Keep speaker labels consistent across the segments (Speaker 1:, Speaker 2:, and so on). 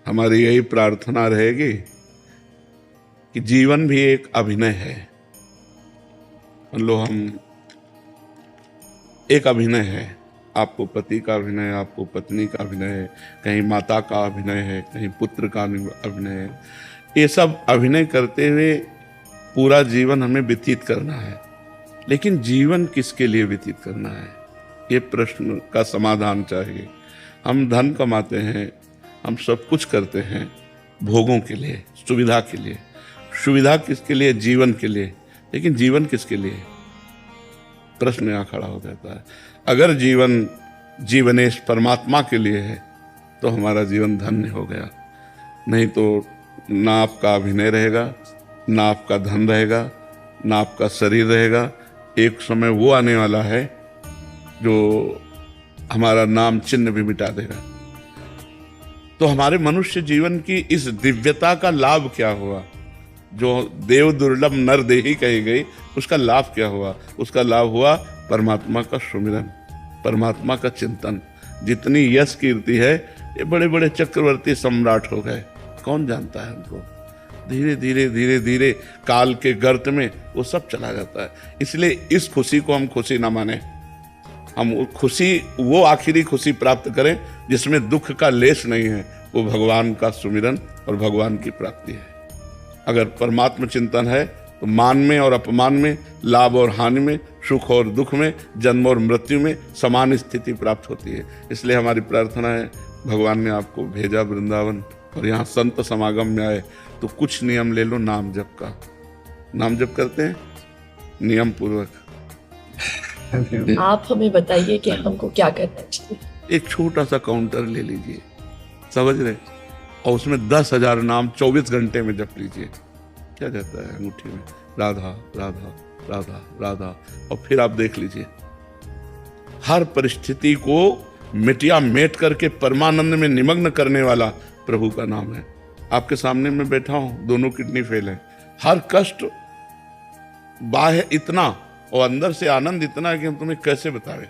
Speaker 1: हमारी यही प्रार्थना रहेगी कि जीवन भी एक अभिनय है। मान लो हम एक अभिनय है, आपको पति का अभिनय है, आपको पत्नी का अभिनय है, कहीं माता का अभिनय है, कहीं पुत्र का अभिनय है। ये सब अभिनय करते हुए पूरा जीवन हमें व्यतीत करना है। लेकिन जीवन किसके लिए व्यतीत करना है, ये प्रश्न का समाधान चाहिए। हम धन कमाते हैं, हम सब कुछ करते हैं भोगों के लिए, सुविधा के लिए। सुविधा किसके लिए? जीवन के लिए। लेकिन जीवन किसके लिए? प्रश्न यहाँ खड़ा हो जाता है। अगर जीवन जीवनेश परमात्मा के लिए है तो हमारा जीवन धन्य हो गया। नहीं तो ना आपका अभिनय रहेगा, ना आपका धन रहेगा, ना आपका शरीर रहेगा। एक समय वो आने वाला है जो हमारा नाम चिन्ह भी मिटा देगा। तो हमारे मनुष्य जीवन की इस दिव्यता का लाभ क्या हुआ? जो देव दुर्लभ नर देही कही गई, उसका लाभ क्या हुआ? उसका लाभ हुआ परमात्मा का सुमिरन, परमात्मा का चिंतन। जितनी यश कीर्ति है, ये बड़े बड़े चक्रवर्ती सम्राट हो गए, कौन जानता है उनको? धीरे धीरे धीरे धीरे काल के गर्त में वो सब चला जाता है। इसलिए इस खुशी को हम खुशी ना माने। हम खुशी, वो आखिरी खुशी प्राप्त करें जिसमें दुख का लेश नहीं है। वो भगवान का सुमिरन और भगवान की प्राप्ति है। अगर परमात्मा चिंतन है तो मान में और अपमान में, लाभ और हानि में, सुख और दुख में, जन्म और मृत्यु में समान स्थिति प्राप्त होती है। इसलिए हमारी प्रार्थना है, भगवान ने आपको भेजा वृंदावन और यहाँ संत समागम में आए तो कुछ नियम ले लो नाम जप का। नाम जप करते हैं नियम पूर्वक।
Speaker 2: आप हमें बताइए कि हमको क्या करना चाहिए।
Speaker 1: एक छोटा सा काउंटर ले लीजिए, समझ रहे, और उसमें 10,000 नाम 24 घंटे में जप लीजिए। क्या जाता है अंगूठी में? राधा राधा राधा राधा। और फिर आप देख लीजिए, हर परिस्थिति को मिटिया मेट करके परमानंद में निमग्न करने वाला प्रभु का नाम है। आपके सामने मैं बैठा हूं, दोनों किडनी फेल है, हर कष्ट बाह्य इतना और अंदर से आनंद इतना है कि हम तुम्हें कैसे बतावें।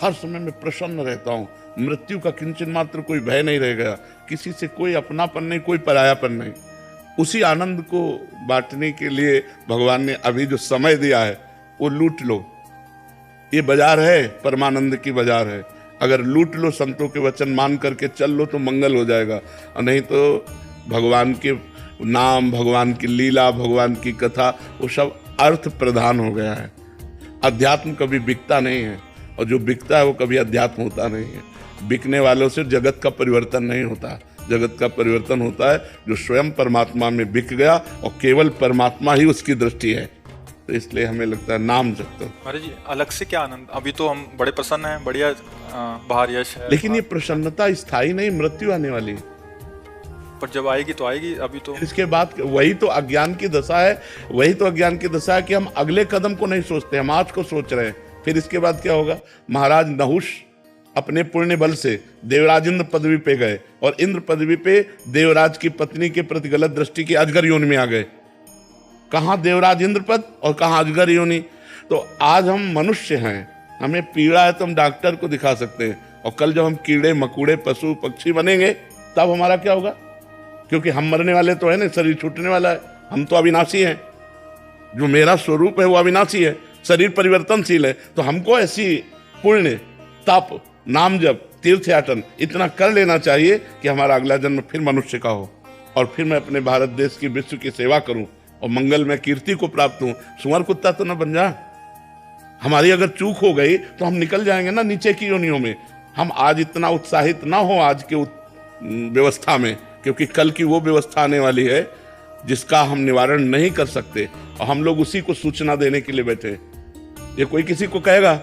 Speaker 1: हर समय मैं प्रसन्न रहता हूँ, मृत्यु का किंचन मात्र कोई भय नहीं रह गया, किसी से कोई अपनापन नहीं, कोई परायापन नहीं। उसी आनंद को बांटने के लिए भगवान ने अभी जो समय दिया है वो लूट लो। ये बाजार है, परमानंद की बाजार है। अगर लूट लो, संतों के वचन मान करके चल लो तो मंगल हो जाएगा, और नहीं तो भगवान के नाम, भगवान की लीला, भगवान की कथा, वो सब अर्थ प्रधान हो गया है। अध्यात्म कभी बिकता नहीं है, और जो बिकता है वो कभी अध्यात्म होता नहीं है। बिकने वालों से जगत का परिवर्तन नहीं होता। जगत का परिवर्तन होता है जो स्वयं परमात्मा में बिक गया और केवल परमात्मा ही उसकी दृष्टि है। तो इसलिए हमें लगता है नाम जप करो।
Speaker 3: अरे जी, अलग से क्या आनंद। अभी तो हम बड़े प्रसन्न हैं, बढ़िया बाहर यश है,
Speaker 1: लेकिन ये प्रसन्नता स्थायी नहीं, मृत्यु आने वाली है।
Speaker 3: पर जब आएगी तो आएगी। अभी तो
Speaker 1: इसके बाद वही तो अज्ञान की दशा है, वही तो अज्ञान की दशा है कि हम अगले कदम को नहीं सोचते, हम आज को सोच रहे हैं। फिर इसके बाद क्या होगा? महाराज नहुष अपने पुण्य बल से देवराज इंद्र पदवी पे गए, और इंद्र पदवी पे देवराज की पत्नी के प्रति गलत दृष्टि की अजगर योनि में आ गए। कहाँ देवराज इंद्र पद और कहाँ अजगर योनि। तो आज हम मनुष्य हैं, हमें पीड़ा है तो हम डॉक्टर को दिखा सकते हैं, और कल जब हम कीड़े मकोड़े पशु पक्षी बनेंगे तब हमारा क्या होगा? क्योंकि हम मरने वाले तो है ना, शरीर छूटने वाला है, हम तो अविनाशी हैं। जो मेरा स्वरूप है वो अविनाशी है, शरीर परिवर्तनशील है। तो हमको ऐसी पुण्य, तप, नाम जप, तीर्थयाटन इतना कर लेना चाहिए कि हमारा अगला जन्म फिर मनुष्य का हो, और फिर मैं अपने भारत देश की, विश्व की सेवा करूं और मंगल में कीर्ति को प्राप्त हूं। सुअर कुत्ता तो ना बन जा। हमारी अगर चूक हो गई तो हम निकल जाएंगे ना नीचे की योनियों में। हम आज इतना उत्साहित ना हो आज के व्यवस्था में, क्योंकि कल की वो व्यवस्था आने वाली है जिसका हम निवारण नहीं कर सकते, और हम लोग उसी को सूचना देने के लिए बैठे। ये कोई किसी को कहेगा,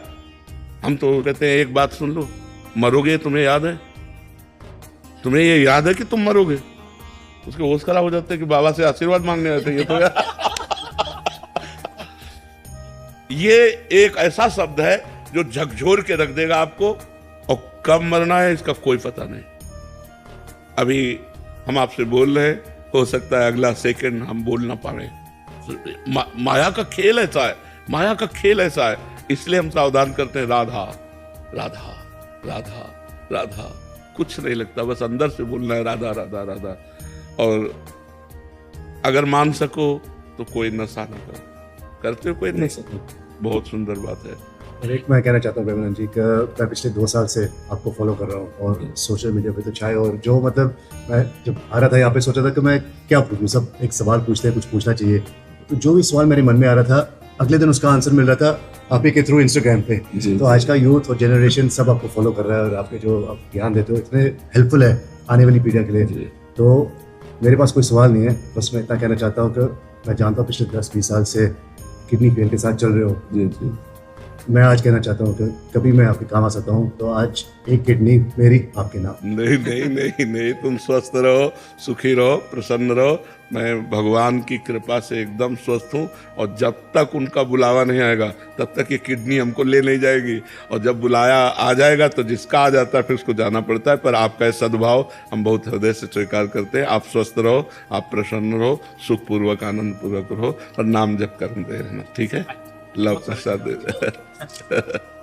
Speaker 1: हम तो कहते हैं एक बात सुन लो, मरोगे, तुम्हें याद है? तुम्हें ये याद है कि तुम मरोगे? उसके होश खराब हो जाते हैं कि बाबा से आशीर्वाद मांगने आते हैं। ये तो ये एक ऐसा शब्द है जो झकझोर के रख देगा आपको, और कब मरना है इसका कोई पता नहीं। अभी हम आपसे बोल रहे हैं, हो सकता है अगला सेकंड हम बोल ना पाए। माया का खेल ऐसा है, माया का खेल ऐसा है। इसलिए हम सावधान करते हैं, राधा राधा राधा राधा। कुछ नहीं लगता, बस अंदर से बोलना है राधा राधा राधा। और अगर मान सको तो कोई नशा न करो, करते हो कोई नहीं, बहुत सुंदर बात है।
Speaker 4: और एक मैं कहना चाहता हूँ प्रेमानंद जी का, मैं पिछले 2 साल से आपको फॉलो कर रहा हूँ और सोशल मीडिया पे तो चाहे, और जो मतलब मैं जब आ रहा था यहाँ पे सोचा था कि मैं क्या पूछूँ, सब एक सवाल पूछते हैं, कुछ पूछना चाहिए, तो जो भी सवाल मेरे मन में आ रहा था अगले दिन उसका आंसर मिल रहा था आप ही के थ्रू इंस्टाग्राम पे। तो आज का यूथ और जनरेशन सब आपको फॉलो कर रहा है और आपके जो आप ज्ञान देते हो इतने हेल्पफुल है आने वाली पीढ़ी के लिए। तो मेरे पास कोई सवाल नहीं है, बस मैं इतना कहना चाहता हूँ कि मैं जानता हूँ पिछले 10-20 साल से किडनी फेल के साथ चल रहे हो।
Speaker 1: जी।
Speaker 4: मैं आज कहना चाहता हूँ कि कभी मैं आपके काम आ सकता हूँ तो आज एक किडनी मेरी आपके नाम।
Speaker 1: नहीं नहीं नहीं नहीं, तुम स्वस्थ रहो, सुखी रहो, प्रसन्न रहो। मैं भगवान की कृपा से एकदम स्वस्थ हूँ और जब तक उनका बुलावा नहीं आएगा तब तक ये किडनी हमको ले नहीं जाएगी, और जब बुलाया आ जाएगा तो जिसका आ जाता है फिर उसको जाना पड़ता है। पर आपका सद्भाव हम बहुत हृदय से स्वीकार करते हैं। आप स्वस्थ रहो, आप प्रसन्न रहो, सुखपूर्वक आनंद पूर्वक रहो और नाम जप करते रहना, ठीक है? लव प्रसाद दे